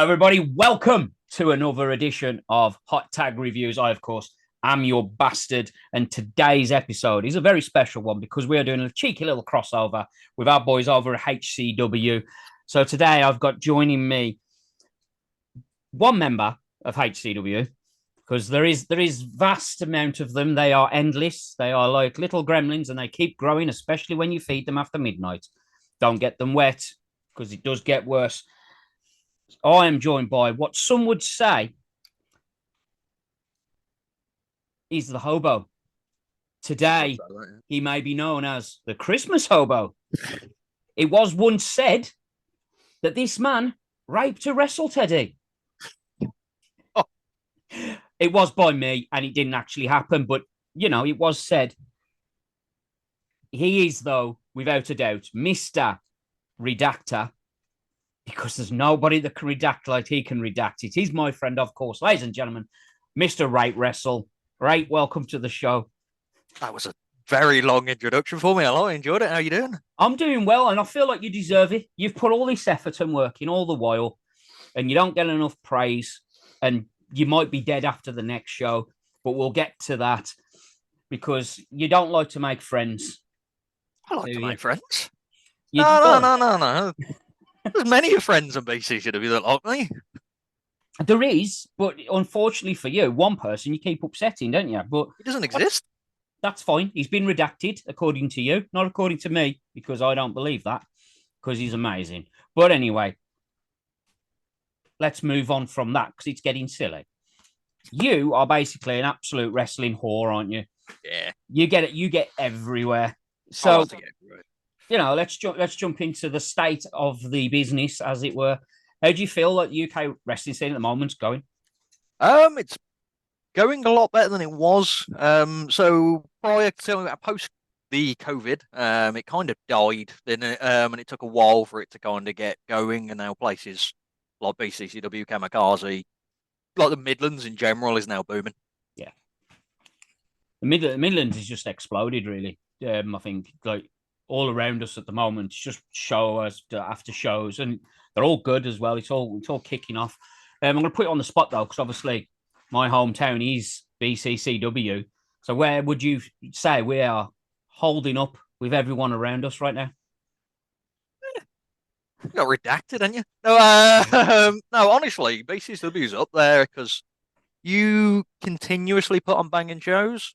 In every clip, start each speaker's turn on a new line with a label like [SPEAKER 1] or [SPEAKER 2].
[SPEAKER 1] everybody. Welcome to another edition of Hot Tag Reviews. I, of course, am your bastard. And today's episode is a very special one because we are doing a cheeky little crossover with our boys over at HCW. So today I've got joining me one member of HCW because there is vast amount of them. They are endless. They are like little gremlins and they keep growing, especially when you feed them after midnight. Don't get them wet because it does get worse. I am joined by what some would say is the hobo. Today, he may be known as the Christmas hobo. It was once said that this man raped a wrestle Teddy. Oh. It was by me, and it didn't actually happen, but, you know, it was said. He is, though, without a doubt, Mr. Redactor, because there's nobody that can redact like he can redact it. He's my friend, of course. Ladies and gentlemen, Mr. Right Wrestle. Right, welcome to the show.
[SPEAKER 2] That was a very long introduction for me. I enjoyed it. How you doing?
[SPEAKER 1] I'm doing well, and I feel like you deserve it. You've put all this effort and work in all the while, and you don't get enough praise, and you might be dead after the next show, but we'll get to that because you don't like to make friends.
[SPEAKER 2] I like to make friends.
[SPEAKER 1] No.
[SPEAKER 2] There's many friends on BCCW that like me.
[SPEAKER 1] There is, but unfortunately for you, one person you keep upsetting, don't you? But
[SPEAKER 2] he doesn't exist.
[SPEAKER 1] That's fine. He's been redacted, according to you, not according to me, because I don't believe that, because he's amazing. But anyway, let's move on from that, because it's getting silly. You are basically an absolute wrestling whore, aren't you?
[SPEAKER 2] Yeah.
[SPEAKER 1] You get it. You get everywhere. So, you know, let's jump into the state of the business, as it were. How do you feel like the UK wrestling scene at the moment's going?
[SPEAKER 2] It's going a lot better than it was. So prior to post the COVID, it kind of died, didn't it? And it took a while for it to kind of get going. And now places like BCCW, Kamikaze, like the Midlands in general, is now booming.
[SPEAKER 1] Yeah, the Midlands has just exploded, really. I think like all around us at the moment, it's just shows after shows, and they're all good as well. It's all kicking off. I'm going to put it on the spot though, because obviously my hometown is BCCW. So where would you say we are holding up with everyone around us right now?
[SPEAKER 2] You got redacted, didn't you? No, no. Honestly, BCCW is up there because you continuously put on banging shows.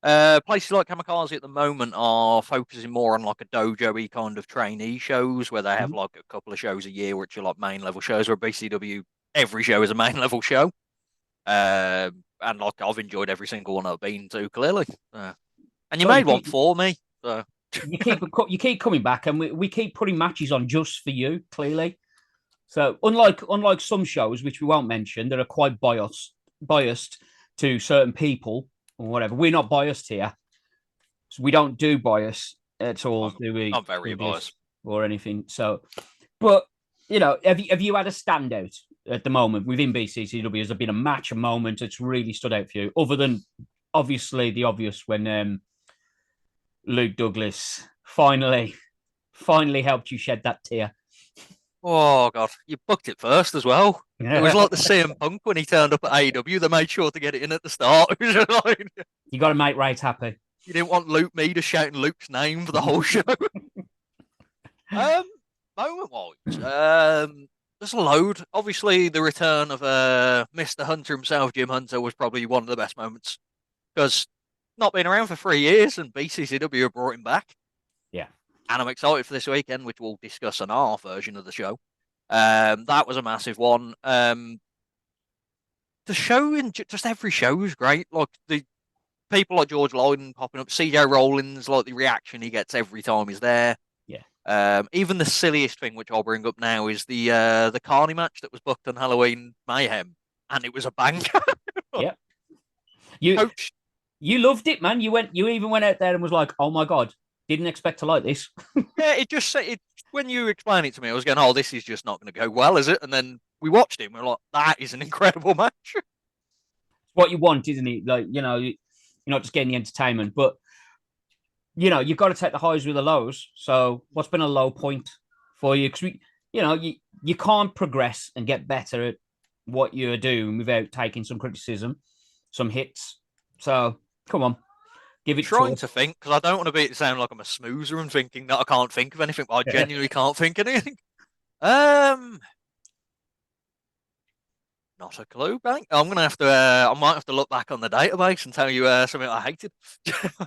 [SPEAKER 2] Places like Kamikaze at the moment are focusing more on like a dojo-y kind of trainee shows where they have like a couple of shows a year, which are like main level shows. Where BCW, every show is a main level show. And like I've enjoyed every single one I've been to, clearly. And you made one for me. So.
[SPEAKER 1] you keep coming back, and we keep putting matches on just for you, clearly. So unlike some shows, which we won't mention, that are quite biased to certain people or whatever. We're not biased here. So we don't do bias at all, do we?
[SPEAKER 2] I'm very biased.
[SPEAKER 1] Or anything. So, but, you know, have you had a standout at the moment within BCCW? Has there been a match, a moment that's really stood out for you? Other than, obviously, the obvious when Luke Douglas finally helped you shed that tear.
[SPEAKER 2] Oh, God. You booked it first as well. It was like the CM Punk when he turned up at AEW. They made sure to get it in at the start.
[SPEAKER 1] You got to make Ray happy.
[SPEAKER 2] You didn't want Luke Meader shouting Luke's name for the whole show. Moment-wise, there's a load. Obviously, the return of Mr. Hunter himself, Jim Hunter, was probably one of the best moments. Because not been around for 3 years and BCCW brought him back.
[SPEAKER 1] Yeah.
[SPEAKER 2] And I'm excited for this weekend, which we'll discuss on our version of the show. That was a massive one. The show, just every show is great. Like the people like George Lydon popping up, CJ Rollins, like the reaction he gets every time he's there.
[SPEAKER 1] Yeah.
[SPEAKER 2] Even the silliest thing, which I'll bring up now, is the Carney match that was booked on Halloween Mayhem, and it was a banger.
[SPEAKER 1] Yeah. You loved it, man. You even went out there and was like, "Oh my God, didn't expect to like this."
[SPEAKER 2] Yeah, when you explain it to me, I was going, "Oh, this is just not going to go well, is it?" And then we watched it, and we we're like, "That is an incredible match."
[SPEAKER 1] What you want, isn't it? Like, you know, you're not just getting the entertainment, but you know, you've got to take the highs with the lows. So, what's been a low point for you? Because you can't progress and get better at what you're doing without taking some criticism, some hits. So come on, give it to
[SPEAKER 2] Trying
[SPEAKER 1] us.
[SPEAKER 2] to think because I don't want to be sound like I'm a smoozer and thinking that I can't think of anything, but I genuinely can't think of anything. Um, Not a clue, Bank. I'm gonna have to. I might have to look back on the database and tell you something I hated.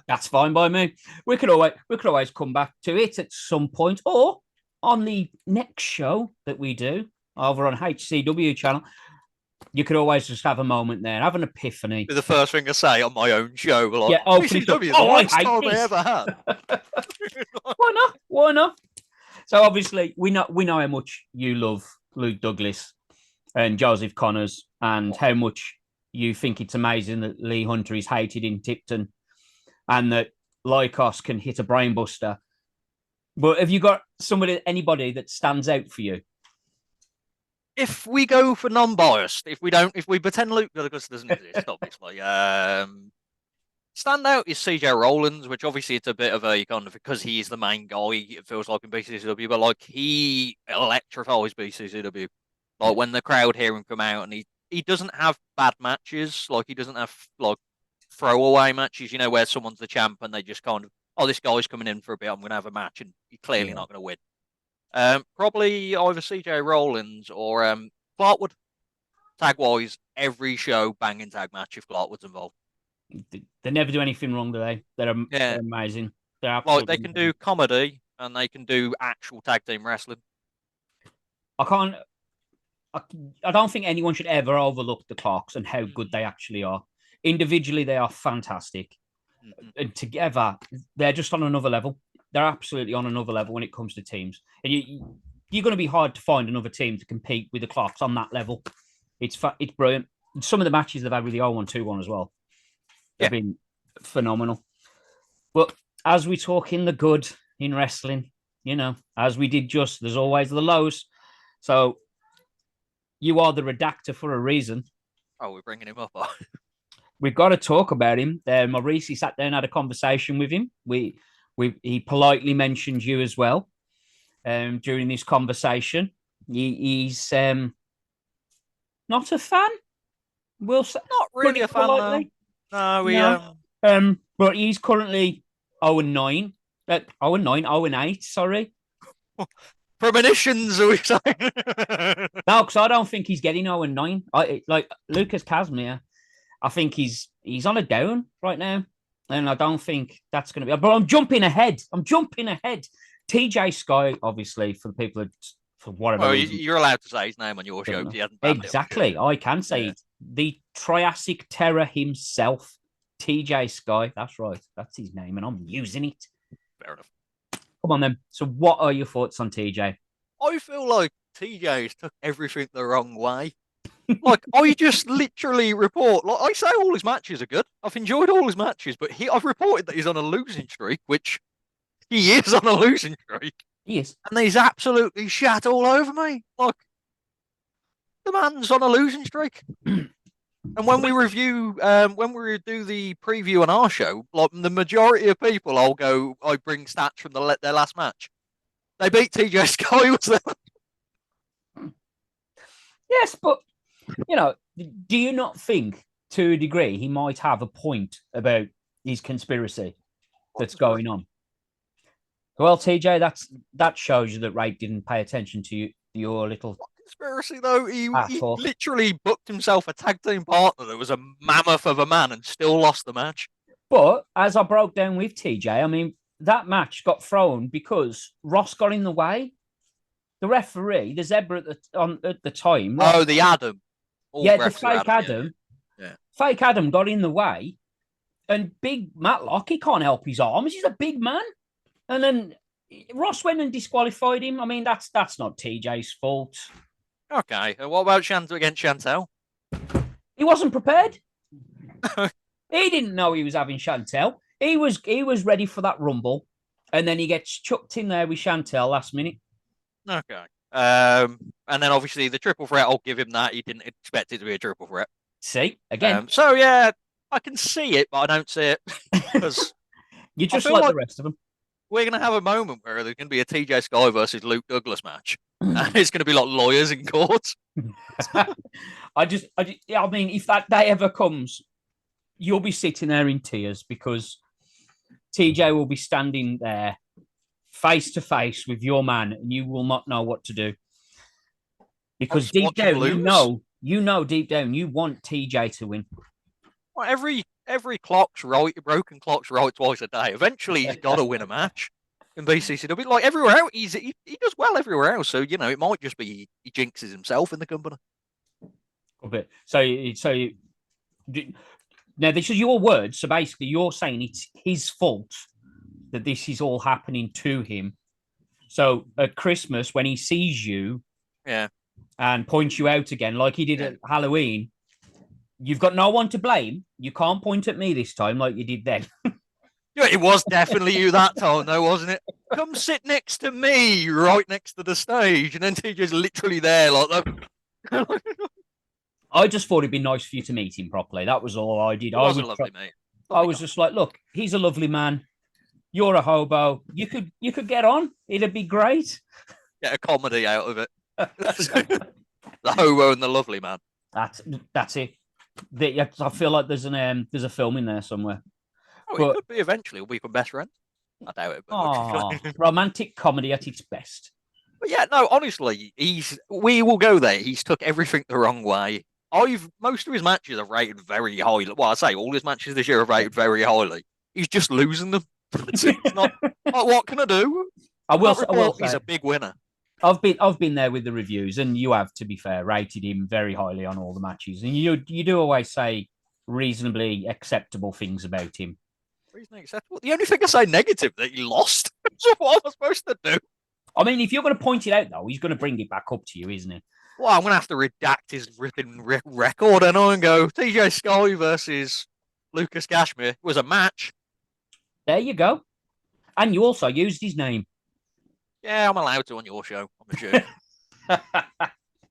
[SPEAKER 1] That's fine by me. We could always come back to it at some point, or on the next show that we do over on HCW channel. You could always just have a moment there, have an epiphany.
[SPEAKER 2] Be the first thing I say on my own show. But like
[SPEAKER 1] Yeah, open it up.
[SPEAKER 2] HCW, the
[SPEAKER 1] Oh, I
[SPEAKER 2] worst
[SPEAKER 1] hate
[SPEAKER 2] time I
[SPEAKER 1] this.
[SPEAKER 2] ever had.
[SPEAKER 1] Why not? Why not? So obviously we know how much you love Luke Douglas and Joseph Connors, and how much you think it's amazing that Lee Hunter is hated in Tipton, and that Lycos can hit a brainbuster. But have you got anybody that stands out for you?
[SPEAKER 2] If we go for non-biased, if we pretend Luke Douglas doesn't exist, obviously, standout is CJ Rollins, which obviously it's a bit of a kind of because he is the main guy. It feels like in BCCW, but like he electrifies BCCW. Like when the crowd hear him come out, and he doesn't have bad matches. Like he doesn't have like throwaway matches. You know where someone's the champ and they just kind of this guy's coming in for a bit. I'm going to have a match, and you're clearly
[SPEAKER 1] Yeah.
[SPEAKER 2] not going to win. Probably either CJ Rollins or Clarkwood. Tag wise, every show banging tag match if Clarkwood's involved.
[SPEAKER 1] They never do anything wrong, do they? They're
[SPEAKER 2] Yeah,
[SPEAKER 1] amazing. They're
[SPEAKER 2] like they
[SPEAKER 1] absolutely
[SPEAKER 2] can do
[SPEAKER 1] amazing.
[SPEAKER 2] comedy and they can do actual tag team wrestling.
[SPEAKER 1] I can't. I, I don't think anyone should ever overlook the Clarks and how good
[SPEAKER 2] Mm-hmm.
[SPEAKER 1] they actually are. Individually, they are fantastic,
[SPEAKER 2] Mm-hmm.
[SPEAKER 1] and together, they're just on another level. They're absolutely on another level when it comes to teams, and you're going to be hard to find another team to compete with the Clarks on that level. It's brilliant. Some of the matches they've had with the 0-1-2-1 as well have
[SPEAKER 2] Yeah.
[SPEAKER 1] been phenomenal. But as we talk in the good in wrestling, as we did just, there's always the lows. So you are the redactor for a reason.
[SPEAKER 2] Oh, we're bringing him up.
[SPEAKER 1] We've got to talk about him. Maurice sat down and had a conversation with him. He politely mentioned you as well during this conversation. He's not a fan. We'll say,
[SPEAKER 2] Not
[SPEAKER 1] put
[SPEAKER 2] really a
[SPEAKER 1] it
[SPEAKER 2] fan though.
[SPEAKER 1] politely.
[SPEAKER 2] No, we
[SPEAKER 1] No. But he's currently 0-9. 0-9, 0-8, sorry.
[SPEAKER 2] premonitions. Are we saying?
[SPEAKER 1] No, because I don't think he's getting 0-9. Like Lucas Casimir, I think he's on a down right now. And I don't think that's going to be. But I'm jumping ahead. TJ Sky, obviously, for the people that, for whatever
[SPEAKER 2] Well,
[SPEAKER 1] reason,
[SPEAKER 2] you're allowed to say his name on your show
[SPEAKER 1] doesn't
[SPEAKER 2] because
[SPEAKER 1] know.
[SPEAKER 2] he hasn't banned it.
[SPEAKER 1] Exactly. I can say
[SPEAKER 2] Yeah.
[SPEAKER 1] it. The Triassic Terror himself, TJ Sky. That's right. That's his name, and I'm using it.
[SPEAKER 2] Fair enough.
[SPEAKER 1] Come on, then. So, what are your thoughts on TJ?
[SPEAKER 2] I feel like TJ's took everything the wrong way. Like I just literally report. Like I say, all his matches are good. I've enjoyed all his matches, but I've reported that he's on a losing streak, which he is on a losing streak,
[SPEAKER 1] He is.
[SPEAKER 2] and he's absolutely shat all over me. Like the man's on a losing streak. And when when we do the preview on our show, like the majority of people, I bring stats from their last match. They beat TJ Sky. Was there?
[SPEAKER 1] Yes, but do you not think, to a degree, he might have a point about his conspiracy that's going on? Well, TJ, that shows you that Ray didn't pay attention to your little
[SPEAKER 2] Conspiracy though, he
[SPEAKER 1] talk.
[SPEAKER 2] literally booked himself a tag team partner that was a mammoth of a man and still lost the match.
[SPEAKER 1] But as I broke down with TJ, I mean, that match got thrown because Ross got in the way. The referee, the zebra at the time, Ross,
[SPEAKER 2] Oh, the Adam. All
[SPEAKER 1] yeah, the
[SPEAKER 2] refs are
[SPEAKER 1] fake Adam,
[SPEAKER 2] Yeah.
[SPEAKER 1] fake Adam got in the way, and big Matlock, he can't help his arms. He's a big man, and then Ross went and disqualified him. I mean, that's not TJ's fault.
[SPEAKER 2] Okay. And what about Chantel against Chantel?
[SPEAKER 1] He wasn't prepared. He didn't know he was having Chantel. He was ready for that rumble, and then he gets chucked in there with Chantel last minute.
[SPEAKER 2] Okay. And then obviously the triple threat, I'll give him that. He didn't expect it to be a triple threat.
[SPEAKER 1] See, again,
[SPEAKER 2] So yeah, I can see it, but I don't see it because
[SPEAKER 1] you're
[SPEAKER 2] I
[SPEAKER 1] just
[SPEAKER 2] feel
[SPEAKER 1] like
[SPEAKER 2] like
[SPEAKER 1] the rest of them.
[SPEAKER 2] we're gonna have a moment where there's gonna be a TJ Sky versus Luke Douglas match, And it's going to be like lawyers in court.
[SPEAKER 1] Yeah, I mean, if that day ever comes, you'll be sitting there in tears because TJ will be standing there face to face with your man, and you will not know what to do
[SPEAKER 2] I'll
[SPEAKER 1] because
[SPEAKER 2] just
[SPEAKER 1] deep
[SPEAKER 2] watch him
[SPEAKER 1] down,
[SPEAKER 2] lose.
[SPEAKER 1] you know, deep down, you want TJ to win.
[SPEAKER 2] Well, every clock's right, broken clock's right twice a day. Eventually, he's got to win a match in BCCW. Like everywhere else, he does well everywhere else. So it might just be he jinxes himself in the company.
[SPEAKER 1] A bit. Now this is your words. So basically, you're saying it's his fault that this is all happening to him. So at Christmas, when he sees you
[SPEAKER 2] Yeah,
[SPEAKER 1] and points you out again, like he did
[SPEAKER 2] yeah.
[SPEAKER 1] at Halloween, you've got no one to blame. You can't point at me this time like you did then.
[SPEAKER 2] Yeah, it was definitely you that time, though, wasn't it? Come sit next to me, right next to the stage, and then TJ's literally there, like that.
[SPEAKER 1] I just thought it'd be nice for you to meet him properly. That was all I did.
[SPEAKER 2] It was a lovely mate,
[SPEAKER 1] I
[SPEAKER 2] lovely
[SPEAKER 1] was
[SPEAKER 2] guy.
[SPEAKER 1] just like, look, he's a lovely man. You're a hobo. You could get on. It'd be great.
[SPEAKER 2] Get a comedy out of it. The hobo and the lovely man.
[SPEAKER 1] That's that's it. I feel like there's a film in there somewhere.
[SPEAKER 2] Oh, it
[SPEAKER 1] But
[SPEAKER 2] could be eventually. We'll become best friends. I doubt it, but
[SPEAKER 1] romantic comedy at its best.
[SPEAKER 2] but yeah, no, honestly, we will go there. He's took everything the wrong way. I've most of his matches are rated very highly. Well, I say all his matches this year are rated very highly. He's just losing them. It's not like, what can I do?
[SPEAKER 1] I will
[SPEAKER 2] He's
[SPEAKER 1] say
[SPEAKER 2] a big winner.
[SPEAKER 1] I've been there with the reviews, and you have, to be fair, rated him very highly on all the matches, and you do always say reasonably acceptable things about him.
[SPEAKER 2] Reason acceptable. The only thing I say negative that he lost. So what am I supposed to do?
[SPEAKER 1] I mean, if you're going to point it out, though, he's going to bring it back up to you, isn't he?
[SPEAKER 2] Well, I'm gonna have to redact his ripping record and go TJ Sky versus Lucas Cashmere was a match.
[SPEAKER 1] There you go. And you also used his name.
[SPEAKER 2] Yeah, I'm allowed to on your show. I'm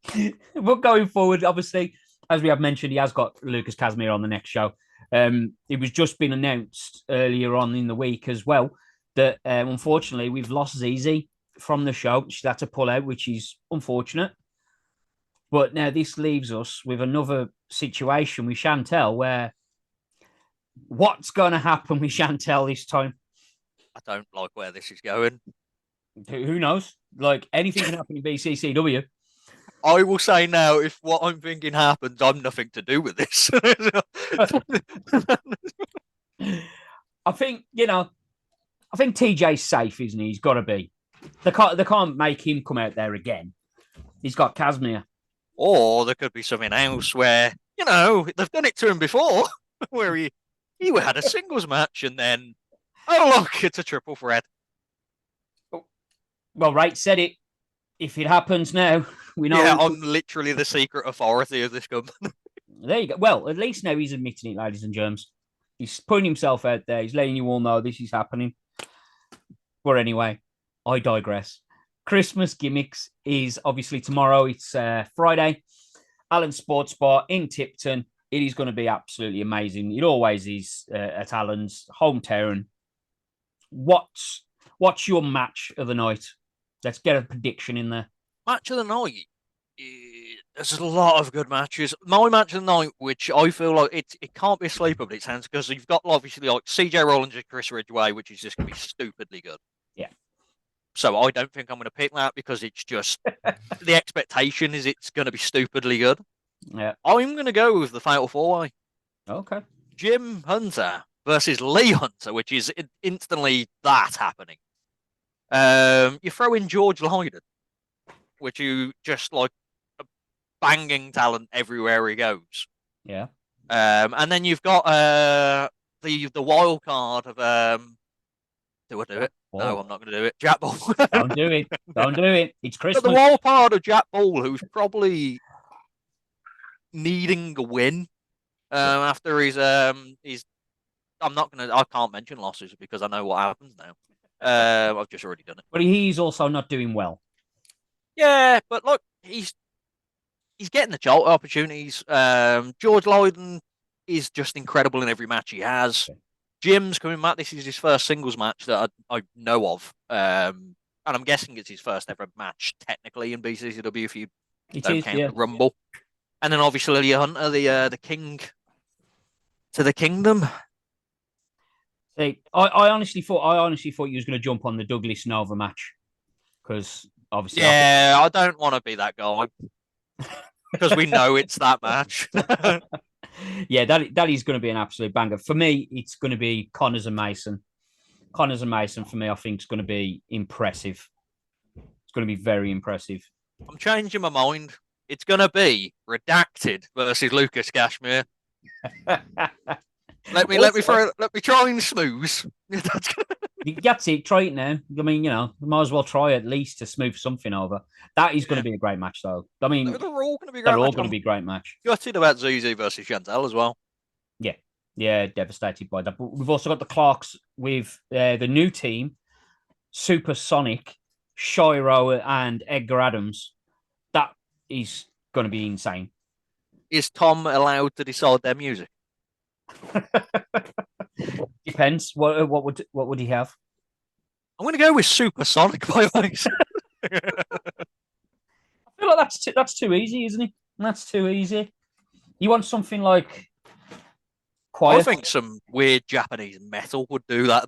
[SPEAKER 2] assuming.
[SPEAKER 1] But going forward, obviously, as we have mentioned, he has got Lucas Casimir on the next show. It was just been announced earlier on in the week as well that unfortunately we've lost ZZ from the show. She's had to pull out, which is unfortunate. But now this leaves us with another situation with Chantel where what's going to happen with Chantel this time?
[SPEAKER 2] I don't like where this is going.
[SPEAKER 1] Who knows? Like anything can happen in BCCW.
[SPEAKER 2] I will say now, if what I'm thinking happens, I'm nothing to do with this.
[SPEAKER 1] I think I think TJ's safe, isn't he? He's got to be. They can't make him come out there again. He's got Casimir.
[SPEAKER 2] Or there could be something else where, they've done it to him before, where he had a singles match and then, oh, look, it's a triple threat.
[SPEAKER 1] Well, right said it. If it happens now, we know.
[SPEAKER 2] Yeah, I'm literally the secret authority of this company.
[SPEAKER 1] There you go. Well, at least now he's admitting it, ladies and germs. He's putting himself out there. He's letting you all know this is happening. But anyway, I digress. Christmas gimmicks is obviously tomorrow. It's Friday. Alan Sports Bar in Tipton. It is going to be absolutely amazing. It always is at Alan's hometown. What's your match of the night? Let's get a prediction in there.
[SPEAKER 2] Match of the night. There's a lot of good matches. My match of the night, which I feel like it can't be a sleeper, but it sounds because you've got obviously like CJ Rollins and Chris Ridgway, which is just going to be stupidly good.
[SPEAKER 1] Yeah.
[SPEAKER 2] So I don't think I'm going to pick that because it's just the expectation is it's going to be stupidly good.
[SPEAKER 1] Yeah.
[SPEAKER 2] I'm going to go with the Fatal 4-Way.
[SPEAKER 1] Okay.
[SPEAKER 2] Jim Hunter versus Lee Hunter, which is instantly that happening. You throw in George Lydon, which you just like a banging talent everywhere he goes.
[SPEAKER 1] Yeah.
[SPEAKER 2] And then you've got the wild card of do I do it? No, I'm not going to do it. Jack Ball.
[SPEAKER 1] Don't do it. Don't do it. It's Christmas.
[SPEAKER 2] But the wild card of Jack Ball, who's probably needing a win after his I can't mention losses because I know what happens now. I've just already done it.
[SPEAKER 1] But he's also not doing well.
[SPEAKER 2] Yeah, but look, he's getting the jolt opportunities. George Lydon is just incredible in every match he has. Jim's coming back. This is his first singles match that I know of. And I'm guessing it's his first ever match, technically, in BCCW, if you
[SPEAKER 1] It
[SPEAKER 2] don't
[SPEAKER 1] is,
[SPEAKER 2] count
[SPEAKER 1] yeah.
[SPEAKER 2] the Rumble. And then obviously Lily Hunter, the king to the kingdom.
[SPEAKER 1] See, I honestly thought you was going to jump on the Douglas Nova match because obviously I think
[SPEAKER 2] Yeah, I don't want to be that guy because we know it's that match.
[SPEAKER 1] yeah, that is going to be an absolute banger. For me, it's going to be Connors and Mason. Connors and Mason for me, I think is going to be impressive. It's going to be very impressive.
[SPEAKER 2] I'm changing my mind. It's going to be Redacted versus Lucas Cashmere. Let me try and smooth.
[SPEAKER 1] That's it. Try it now. I mean, might as well try at least to smooth something over. That is going to be a great match, though. I mean,
[SPEAKER 2] they're all going to be a
[SPEAKER 1] they're
[SPEAKER 2] great
[SPEAKER 1] all
[SPEAKER 2] match.
[SPEAKER 1] going to be a great match.
[SPEAKER 2] Gutted about Zuzu versus Chantel as well.
[SPEAKER 1] Yeah, yeah, devastated by that. But we've also got the Clarks with the new team, Supersonic, Shiro, and Edgar Adams. That is going to be insane.
[SPEAKER 2] Is Tom allowed to decide their music?
[SPEAKER 1] Depends. What would he have?
[SPEAKER 2] I'm going to go with Supersonic by Ice.
[SPEAKER 1] I feel like that's too easy, isn't it? That's too easy. You want something like quiet.
[SPEAKER 2] I think some weird Japanese metal would do that.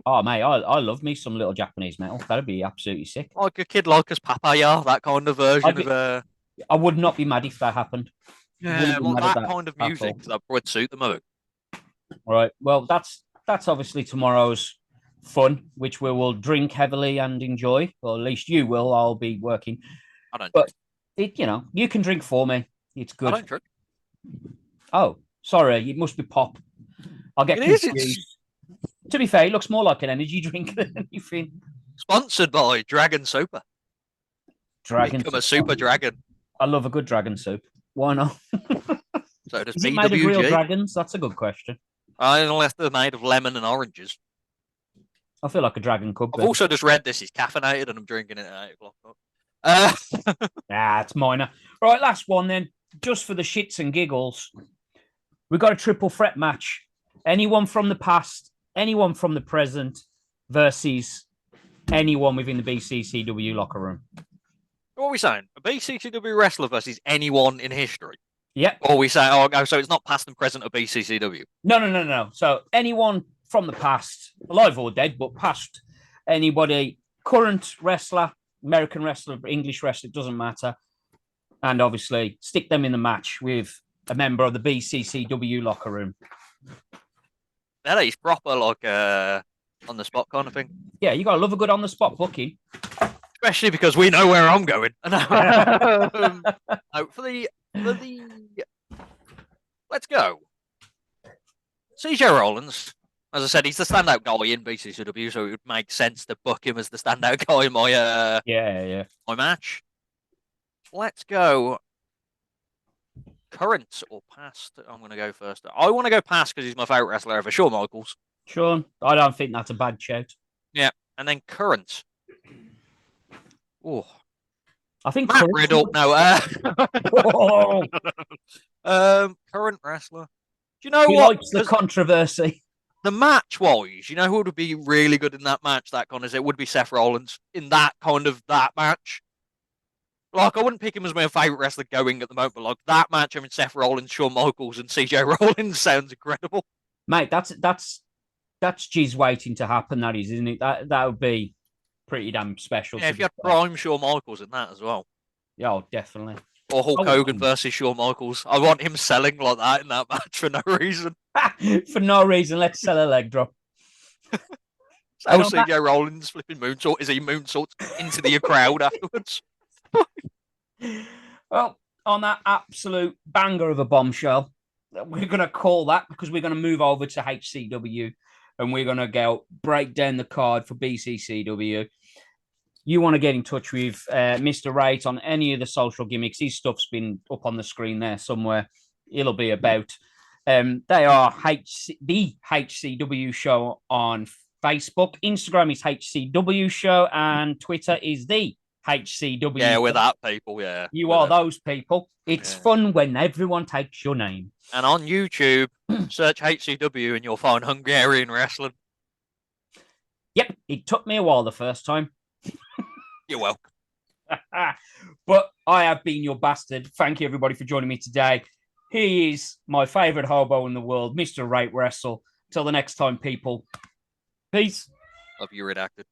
[SPEAKER 1] Oh mate, I love me some little Japanese metal. That'd be absolutely sick.
[SPEAKER 2] Like a kid like us, Papaya, that kind of version of.
[SPEAKER 1] I would not be mad if that happened.
[SPEAKER 2] Yeah, like that kind of music that would suit them. All
[SPEAKER 1] right. Well, that's obviously tomorrow's fun, which we will drink heavily and enjoy. Or at least you will. I'll be working.
[SPEAKER 2] I don't.
[SPEAKER 1] But you can drink for me. It's good.
[SPEAKER 2] I don't drink.
[SPEAKER 1] Oh, sorry. It must be pop. I'll get confused. To be fair, it looks more like an energy drink than anything.
[SPEAKER 2] Sponsored by Dragon Super. Become a super dragon.
[SPEAKER 1] I love a good dragon soup. Why not?
[SPEAKER 2] So does
[SPEAKER 1] Is it made of real dragons? That's a good question.
[SPEAKER 2] Unless they're made of lemon and oranges.
[SPEAKER 1] I feel like a dragon could be.
[SPEAKER 2] I've also just read this is caffeinated and I'm drinking it at 8 o'clock.
[SPEAKER 1] It's minor. Right, last one then. Just for the shits and giggles. We've got a triple threat match. Anyone from the past, anyone from the present versus anyone within the BCCW locker room.
[SPEAKER 2] What are we saying? A BCCW wrestler versus anyone in history?
[SPEAKER 1] Yep.
[SPEAKER 2] Or we say, so it's not past and present of BCCW?
[SPEAKER 1] No. So anyone from the past, alive or dead, but past, anybody, current wrestler, American wrestler, English wrestler, it doesn't matter. And obviously stick them in the match with a member of the BCCW locker room.
[SPEAKER 2] That is proper, like on the spot kind of thing.
[SPEAKER 1] Yeah, you gotta love a good on the spot booking.
[SPEAKER 2] Especially because we know where I'm going. For the let's go. CJ Rollins, as I said, he's the standout guy in BCCW, so it would make sense to book him as the standout guy in my my match. Let's go. Current or past? I'm going to go first. I want to go past because he's my favorite wrestler ever, Shawn Michaels.
[SPEAKER 1] Sean, I don't think that's a bad shout.
[SPEAKER 2] Yeah, and then current. Oh,
[SPEAKER 1] I think
[SPEAKER 2] Matt Riddle. No, current wrestler. Do you know
[SPEAKER 1] he
[SPEAKER 2] what?
[SPEAKER 1] Likes the controversy.
[SPEAKER 2] The match wise, you know who would be really good in that match? That kind of it would be Seth Rollins in that match. Like I wouldn't pick him as my favorite wrestler going at the moment, but like that match, I mean Seth Rollins, Shawn Michaels, and CJ Rollins sounds incredible.
[SPEAKER 1] Mate, that's G's waiting to happen. That is, isn't it? That would be pretty damn special.
[SPEAKER 2] Yeah, if you had prime Shawn Michaels in that as well.
[SPEAKER 1] Yeah, oh, definitely.
[SPEAKER 2] Or Hulk Hogan versus Shawn Michaels. I want him selling like that in that match for no reason.
[SPEAKER 1] For no reason, let's sell a leg drop.
[SPEAKER 2] CJ Rollins flipping moonsault as he moonsaults into the crowd afterwards.
[SPEAKER 1] Well, on that absolute banger of a bombshell, we're going to call that because we're going to move over to HCW and we're going to go break down the card for BCCW. You want to get in touch with Mr. Wright on any of the social gimmicks. His stuff's been up on the screen there somewhere. It'll be about. They are the HCW show on Facebook. Instagram is HCW show and Twitter is the HCW.
[SPEAKER 2] Yeah, we're that people, yeah.
[SPEAKER 1] You are those people. It's fun when everyone takes your name.
[SPEAKER 2] And on YouTube, search HCW and you'll find Hungarian wrestling.
[SPEAKER 1] Yep, it took me a while the first time.
[SPEAKER 2] You're welcome.
[SPEAKER 1] But I have been your bastard. Thank you, everybody, for joining me today. He is my favorite hobo in the world, Mr. Rate Wrestle. Till the next time, people. Peace.
[SPEAKER 2] Love you, redacted.